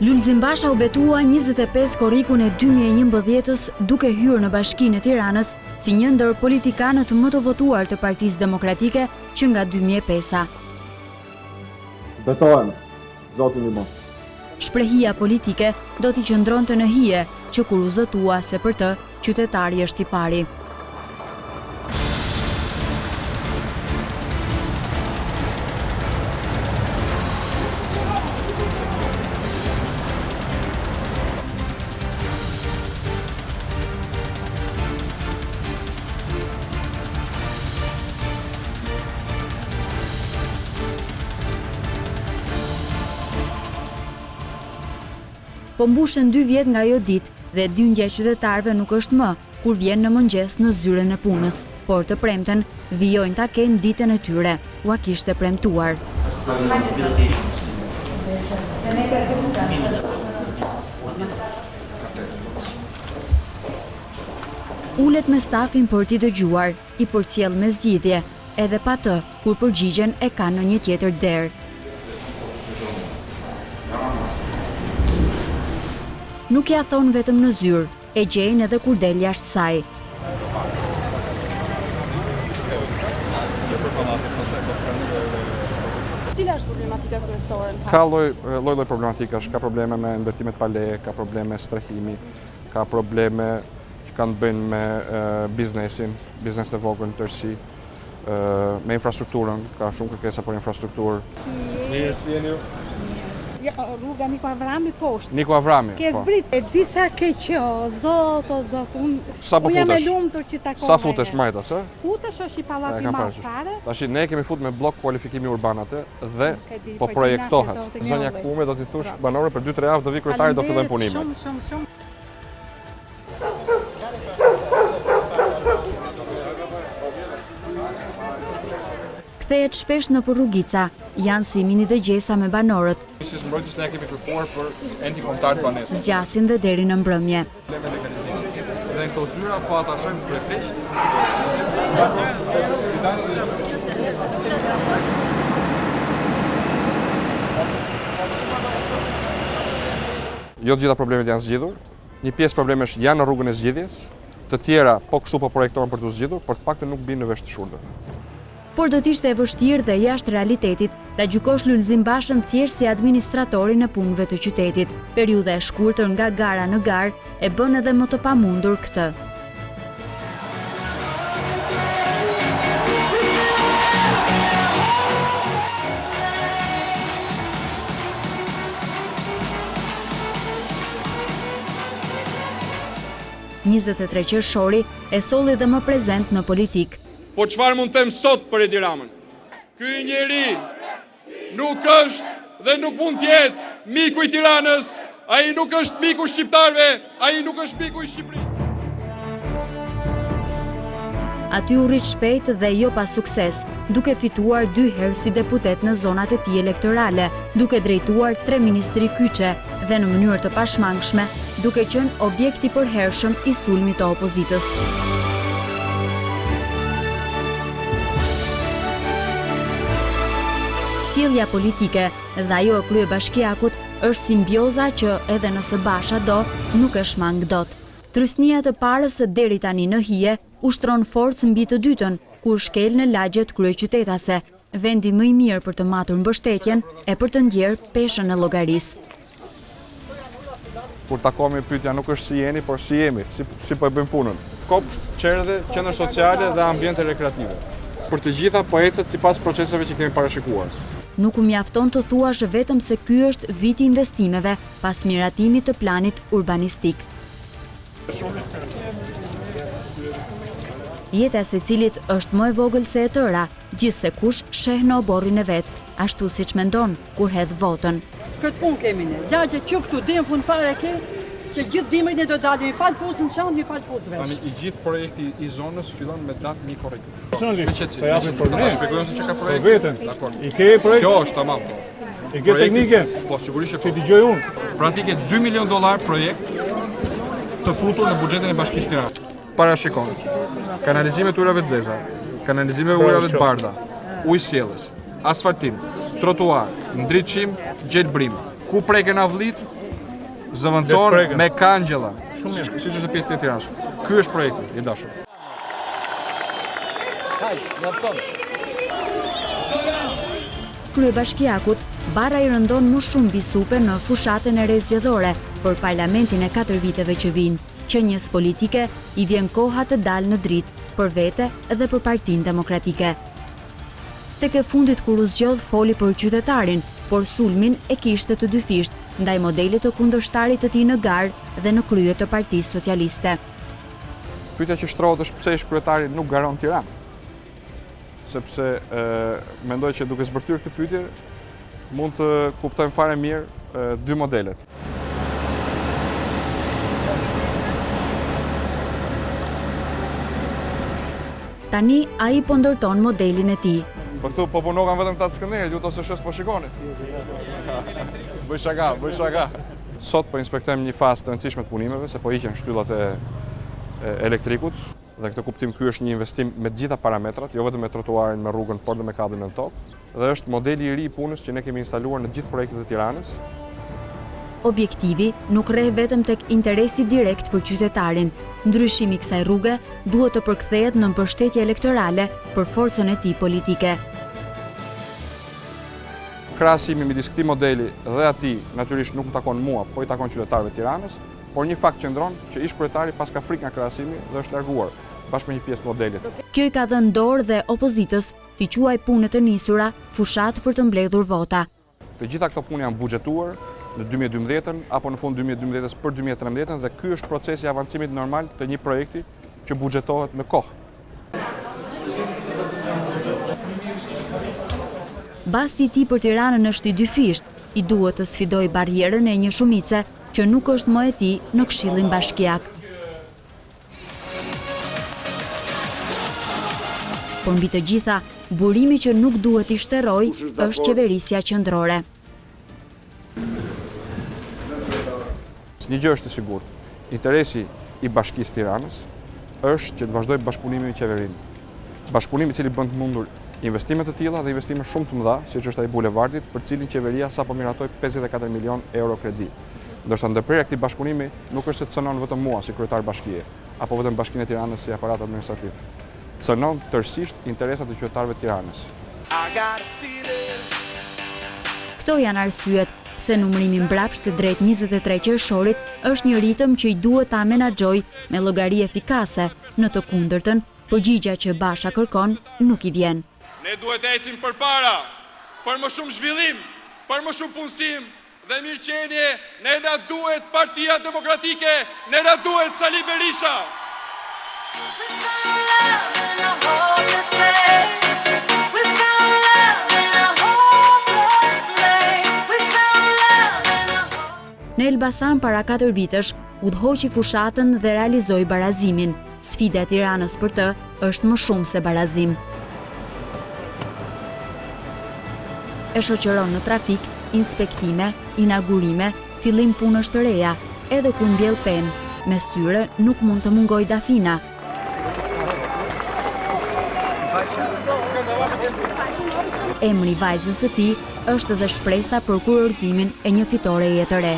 Lulzim Basha u betua 25 korrikun e 2011-s duke hyrë në Bashkinë e Tiranës si një ndër politikanët më të votuar të Partisë Demokratike që nga 2005-a. Betohem, Zoti ndihmon. Shprehia politike do t'i qëndronte në hije që kur u zëtua se për të qytetari është i pari. Po mbushen 2 vjet nga ajo ditë dhe dyndja e qytetarëve nuk është më kur vjen në mëngjes në zyren e punës, por të premten vijojnë ta kenë ditën e tyre, ua kishte premtuar. Ulet me stafin për t'i dëgjuar, i përcjell me zgjidhje, edhe pa të, kur përgjigjen e kanë në një tjetër derë. Nuk ja thonë vetëm në zyrë, e gjejnë edhe kur del jashtë saj. Cila është problematika kryesore? Ka lloj problematikash, ka probleme me ndërtimet pa leje, ka probleme strehimi, ka probleme që kanë të bëjnë me biznesin, biznes të vogël në tërësi, me infrastrukturën, ka shumë kërkesa për infrastrukturë. Si jeni ju? Ja, rruga Niko Avrami poshtë. Niko Avrami, Ke zbrit, e disa keq, o zot, Sa po jam e futesh? lumtur që takoj. Sa futesh majtas, ë? Futesh është i pallati i madh fare. Tash ne kemi fut me blok kualifikimi urban atë dhe po projektohet. Zonja Kume do t'i thush banorëve për 2-3 javë do vi kryetari do fillojnë punimet. Shumë. Kthehet shpesh në rrugica, janë si mini dëgjesa me banorët. Si mbrojtës ne kemi kërkuar për enti kombëtar të banesës. Zgjasin dhe deri në mbrëmje. Dhe në këto zyra po ata shojnë prefekt. Jo të gjitha problemet janë zgjidhur. Një pjesë problemesh janë në rrugën e zgjidhjes, të tjera po kështu po projektohen për të zgjidhur, por të paktën nuk binë në vesh të shurdhër. Por do t'ishte e vështirë dhe jashtë realitetit ta gjykosh Lulzim Bashën thjesht si administratorin e punëve të qytetit. Periudha e shkurtër nga gara në garë e bën edhe më të pamundur këtë. –23 qershori e solli dhe më prezent në politikë. Po çfarë mund të them sot për Edi Ramën? Ky njeri nuk është dhe nuk mund të jetë miku i Tiranës, ai nuk është miku i shqiptarëve, ai nuk është miku i Shqipërisë. Aty u rrit shpejt dhe jo pa sukses, duke fituar 2 herë si deputet në zonat e tij elektorale, duke drejtuar 3 ministri kyçe dhe në mënyrë të pashmangshme, duke qenë objekt i përhershëm i sulmit të opozitës. Sjellja politike dhe ajo e kryebashkiakut është simbioza që edhe nëse Basha do, nuk e shmang dot. Trysnia të parës deri tani në hije ushtron forcë mbi të dytën, kur shkel në lagjet kryeqytetase, vendi më i mirë për të matur mbështetjen e për të ndjerë peshën e llogarisë. Kur takohemi pyetja nuk është si jeni, por si jemi, si po e bëjmë punën. Kopsht, qerdhe, qendër sociale dhe ambiente rekreative. Për të gjitha po ecet sipas proceseve që kemi parashikuar. Nuk u mjafton të thuash vetëm se ky është viti i investimeve pas miratimit të planit urbanistik. Jeta e secilit është më e vogël se e tëra, gjithsekush sheh në oborrin e vet, ashtu siç mendon kur hedh votën. Këtë punë kemi ne. Lagje që këtu dim fund fare ke, që gjithë dimrin ne do dalim, mi fal pozën çan, mi fal pozën vesh. Tani i gjithë projekti i zonës fillon me datë një korrekt. Personalisht, po japim për ne. Shpjegojmë se çka ka Po projekti. vetëm. Dakor. I ke projekt? Kjo është tamam. I ke teknike? Po sigurisht që Si po. dëgjoj unë. Pra ti ke $2 milion projekt të futur në buxhetin e Bashkisë Tiranës. Parashikon. Kanalizimet ujrave të zeza, kanalizime ujrave të bardha, ujësjellës, asfaltim, trotuar, ndritshim, gjelbrim. Ku preken avllit, zëvendësor me kangjella, siç është pjesë e Tiranës. Ky është projekti i dashur. Kryebashkiakut bara i rëndon më shumë bisupe në fushatën e rezgjedhore për parlamentin e 4 viteve që vinë. Qenies politike i vjen koha të dalë në dritë për vete dhe për Partinë Demokratike. Tek e fundit kur u zgjodh foli për qytetarin, por sulmin e kishte të dyfisht ndaj modelit të kundërshtarit të tij në garë dhe në krye të Partisë Socialiste. Pyetja që shtrohet është pse ish kryetari nuk garon Tiranë. Sepse mendoj që duke zbërthyer këtë pyetje mund të kuptojmë fare mirë dy modelet. Tani ai po ndërton modelin e tij. Po këtu po punokan vetëm ta Skënderit, ju ose shes po shikoni. Bëj shaka. Sot po inspektojmë një fazë të rëndësishme të punimeve, se po hiqen shtyllat e elektrikut, dhe këtë kuptim ky është një investim me të gjitha parametrat, jo vetëm me trotuarin, me rrugën, por dhe me kabin në tokë, dhe është modeli i ri i punës që ne kemi instaluar në gjithë projektet e Tiranës. Objektivi nuk rreh vetëm tek interesi direkt për qytetarin. Ndryshimi i kësaj rruge duhet të përkthehet në mbështetje elektorale për forcën e tij politike. Krahasimi midis këtij modeli dhe atij natyrisht nuk më takon mua, po i takon qytetarëve të Tiranës, por një fakt qëndron që ish kryetari pas ka frikë nga krahasimi dhe është larguar bashkë me një pjesë të modelit. Kjo i ka dhënë dorë dhe opozitës t'i quaj punët e nisura fushat për të mbledhur vota. Të gjitha këto punë janë buxhetuar në 2012 apo në fund 2012 për 2013 dhe ky është procesi i avancimit normal të një projekti që buxhetohet në kohë. Basti i tij për Tiranën është i dyfisht, i duhet të sfidoj barrierën e një shumice që nuk është më e tij në Këshillin Bashkiak. Por mbi të gjitha, burimi që nuk duhet i shterojë është qeverisja qendrore. Një gjë është e sigurt, interesi i Bashkisë Tiranës është që të vazhdojë bashkëpunimi me qeverinë. Bashkëpunimi i cili bën të mundur investime të tilla dhe investime shumë të mëdha, siç është ai bulevardit, për cilin qeveria sapo miratoi 54 milion euro kredi. Ndërsa ndërprerja e këtij bashkëpunimi nuk është se cënon vetëm mua si kryetar bashkie, apo vetëm Bashkinë e Tiranës si aparat administrativ. Cënon tërësisht interesat e qytetarëve të Tiranës. Këto janë arsyet pse numërimi mbrapsht drejt 23 qershorit është një ritëm që i duhet ta menaxhojë me llogari efikase, në të kundërtën, përgjigja që Basha kërkon nuk i vjen. Ne duhet të ecim përpara, për më shumë zhvillim, për më shumë punësim dhe mirëqenie, ne na duhet Partia Demokratike, ne na duhet Sali Berisha. Në Elbasan para 4 vitesh udhëhoqi fushatën dhe realizoi barazimin. Sfida e Tiranës për të është më shumë se barazim. E shoqëron në trafik, inspektime, inaugurime, fillim punësh të reja, edhe kur mbjell penë, mes tyre nuk mund të mungoj dafina. Emri vajzës së tij është dhe shpresa për kurorëzimin e një fitore jetë re.